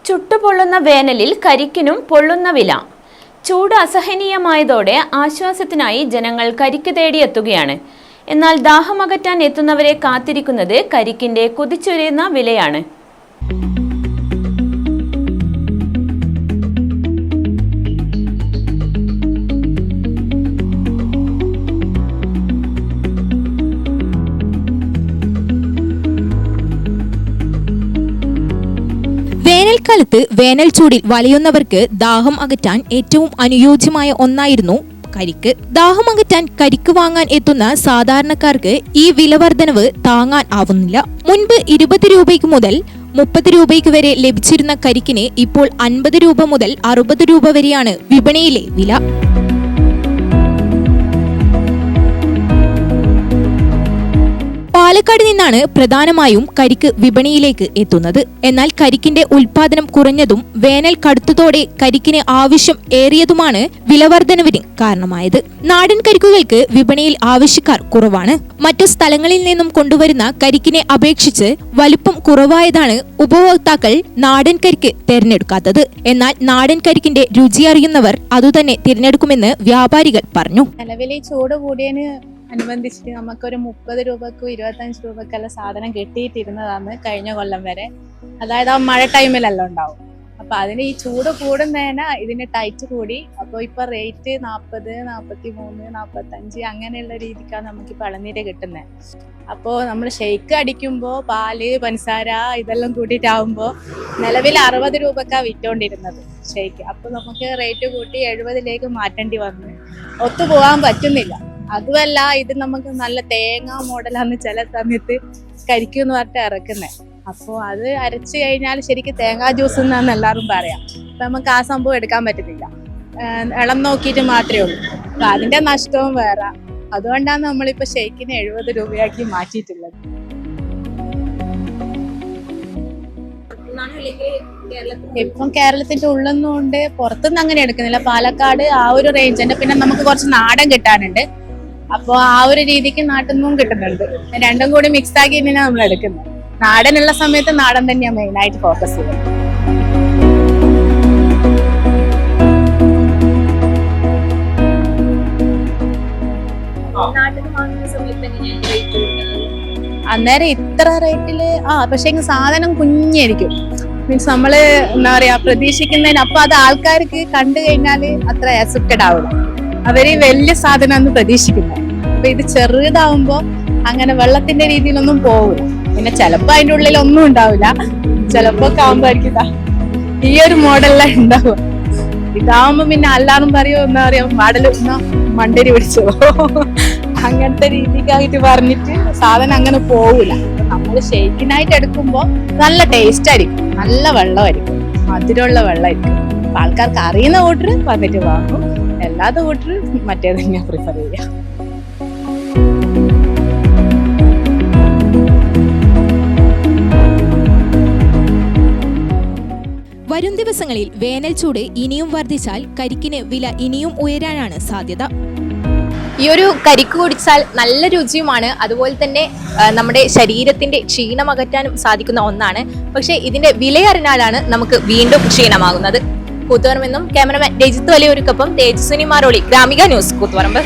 ചുട്ടുപൊള്ളുന്ന വേനലിൽ കരിക്കിനും പൊള്ളുന്ന വില. ചൂട് അസഹനീയമായതോടെ ആശ്വാസത്തിനായി ജനങ്ങൾ കരിക്ക് തേടിയെത്തുകയാണ്. എന്നാൽ ദാഹമകറ്റാൻ എത്തുന്നവരെ കാത്തിരിക്കുന്നത് കരിക്കിന്റെ കുതിച്ചുയരുന്ന വിലയാണ്. വേനൽക്കാലത്ത് വേനൽ ചൂടിൽ വലയുന്നവർക്ക് ദാഹം അകറ്റാൻ ഏറ്റവും അനുയോജ്യമായ ഒന്നായിരുന്നു കരിക്ക്. ദാഹം അകറ്റാൻ കരിക്ക് വാങ്ങാൻ എത്തുന്ന സാധാരണക്കാർക്ക് ഈ വിലവർധനവ് താങ്ങാൻ ആവുന്നില്ല. മുൻപ് 20 രൂപയ്ക്ക് മുതൽ 30 രൂപയ്ക്ക് വരെ ലഭിച്ചിരുന്ന കരിക്കിന് ഇപ്പോൾ 50 രൂപ മുതൽ 60 രൂപ വരെയാണ് വിപണിയിലെ വില. പാലക്കാട് നിന്നാണ് പ്രധാനമായും കരിക്ക് വിപണിയിലേക്ക് എത്തുന്നത്. എന്നാൽ കരിക്കിന്റെ ഉൽപാദനം കുറഞ്ഞതും വേനൽ കടുത്തതോടെ കരിക്കിന് ആവശ്യം ഏറിയതുമാണ് വിലവർധനവിന് കാരണമായത്. നാടൻ കരിക്കുകൾക്ക് വിപണിയിൽ ആവശ്യക്കാർ കുറവാണ്. മറ്റു സ്ഥലങ്ങളിൽ നിന്നും കൊണ്ടുവരുന്ന കരിക്കിനെ അപേക്ഷിച്ച് വലുപ്പം കുറവായതാണ് ഉപഭോക്താക്കൾ നാടൻ കരിക്ക് തിരഞ്ഞെടുക്കാത്തത്. എന്നാൽ നാടൻ കരിക്കിന്റെ രുചി അറിയുന്നവർ അതുതന്നെ തിരഞ്ഞെടുക്കുമെന്ന് വ്യാപാരികൾ പറഞ്ഞു. നിലവിലെ ചൂട് കൂടിയതിന് അനുബന്ധിച്ചിട്ട് നമുക്കൊരു 30 രൂപക്കും 25 രൂപക്കെല്ലാം സാധനം കിട്ടിയിട്ടിരുന്നതാണ് കഴിഞ്ഞ കൊല്ലം വരെ. അതായത് ആ മഴ ടൈമിലെല്ലാം ഉണ്ടാവും. അപ്പൊ അതിന് ഈ ചൂട് കൂടുന്നതിന് ഇതിന് ടൈറ്റ് കൂടി. അപ്പോൾ ഇപ്പൊ റേറ്റ് 40, 43, 45 അങ്ങനെയുള്ള രീതിക്കാണ് നമുക്ക് ഇപ്പൊ ഇളനീര് കിട്ടുന്നത്. അപ്പോൾ നമ്മൾ ഷെയ്ക്ക് അടിക്കുമ്പോൾ പാല്, പഞ്ചസാര ഇതെല്ലാം കൂട്ടിയിട്ടാവുമ്പോൾ നിലവിൽ 60 രൂപക്കാണ് വിറ്റോണ്ടിരുന്നത് ഷെയ്ക്ക്. അപ്പൊ നമുക്ക് റേറ്റ് കൂട്ടി 70ലേക്ക് മാറ്റേണ്ടി വന്നു. ഒത്തുപോകാൻ പറ്റുന്നില്ല. അതുമല്ല, ഇത് നമുക്ക് നല്ല തേങ്ങ മോഡലാന്ന് ചില സമയത്ത് കരിക്കും എന്ന് പറഞ്ഞിട്ട് ഇറക്കുന്നത്. അപ്പോൾ അത് അരച്ച് കഴിഞ്ഞാൽ ശരിക്കും തേങ്ങാ ജ്യൂസ് എന്നാണ് എല്ലാവരും പറയാം. അപ്പം നമുക്ക് ആ സംഭവം എടുക്കാൻ പറ്റുന്നില്ല. ഇളം നോക്കിയിട്ട് മാത്രമേ ഉള്ളൂ. അപ്പം അതിൻ്റെ നഷ്ടവും വേറെ. അതുകൊണ്ടാണ് നമ്മളിപ്പോൾ ഷെയ്ക്കിന് 70 രൂപയാക്കി മാറ്റിയിട്ടുള്ളത്. ഇപ്പം കേരളത്തിന്റെ ഉള്ളൊന്നുകൊണ്ട് പുറത്തുനിന്ന് അങ്ങനെ എടുക്കുന്നില്ല. പാലക്കാട് ആ ഒരു റേഞ്ച് ഉണ്ട്. പിന്നെ നമുക്ക് കുറച്ച് നാടൻ കിട്ടാനുണ്ട്. അപ്പോൾ ആ ഒരു രീതിക്ക് നാട്ടിൽ നിന്നും കിട്ടുന്നുണ്ട്. രണ്ടും കൂടി മിക്സ് ആക്കി തന്നെയാണ് നമ്മൾ എടുക്കുന്നത്. നാടനുള്ള സമയത്ത് നാടൻ തന്നെയാണ് മെയിനായിട്ട് ഫോക്കസ് ചെയ്യുന്നത്. അന്നേരം ഇത്ര റേറ്റില് പക്ഷെ സാധനം കുഞ്ഞായിരിക്കും. മീൻസ് നമ്മള് എന്താ പറയാ പ്രതീക്ഷിക്കുന്നതിന് അപ്പൊ അത് ആൾക്കാർക്ക് കണ്ടു കഴിഞ്ഞാല് അത്ര അക്സെപ്റ്റഡ് ആവില്ല. അവര് വലിയ സാധനമാണ് പ്രതീക്ഷിക്കുന്നത്. അപ്പൊ ഇത് ചെറുതാവുമ്പോ അങ്ങനെ വെള്ളത്തിന്റെ രീതിയിലൊന്നും പോവില്ല. പിന്നെ ചിലപ്പോ അതിന്റെ ഉള്ളിൽ ഒന്നും ഉണ്ടാവില്ല. ചിലപ്പോ ആവുമ്പോഴായിരിക്കും ഈ ഒരു മോഡലിലാണ് ഉണ്ടാവുക. ഇതാവുമ്പോ പിന്നെ എല്ലാരും പറയോ എന്താ പറയാ മോഡല് മണ്ടരി പിടിച്ചോ അങ്ങനത്തെ രീതിക്കായിട്ട് പറഞ്ഞിട്ട് സാധനം അങ്ങനെ പോവില്ല. നമ്മള് ഷെയ്ക്കിനായിട്ട് എടുക്കുമ്പോ നല്ല ടേസ്റ്റ് ആയിരിക്കും, നല്ല വെള്ളമായിരിക്കും, മധുരമുള്ള വെള്ളമായിരിക്കും. അപ്പൊ ആൾക്കാർക്ക് അറിയുന്ന കൂട്ടർ വന്നിട്ട് വാങ്ങും, അല്ലാത്ത കൂട്ടർ മറ്റേ തന്നെയാ പ്രിഫർ ചെയ്യുക. വരും ദിവസങ്ങളിൽ വേനൽ ചൂട് ഇനിയും വർദ്ധിച്ചാൽ കരിക്കിന് വില ഇനിയും ഉയരാനാണ് സാധ്യത. ഈ ഒരു കരിക്ക് കുടിച്ചാൽ നല്ല രുചിയുമാണ്. അതുപോലെ തന്നെ നമ്മുടെ ശരീരത്തിന്റെ ക്ഷീണം അകറ്റാനും സാധിക്കുന്ന ഒന്നാണ്. പക്ഷെ ഇതിന്റെ വില അറിഞ്ഞാലാണ് നമുക്ക് വീണ്ടും ക്ഷീണമാകുന്നത്. കൂത്തുപറമ്പെന്നും ക്യാമറമാൻ രജിത്ത് വലിയൂർക്കൊപ്പം തേജസ്വിനി മാറോളി, ഗ്രാമിക ന്യൂസ്, കൂത്തുപറമ്പ്.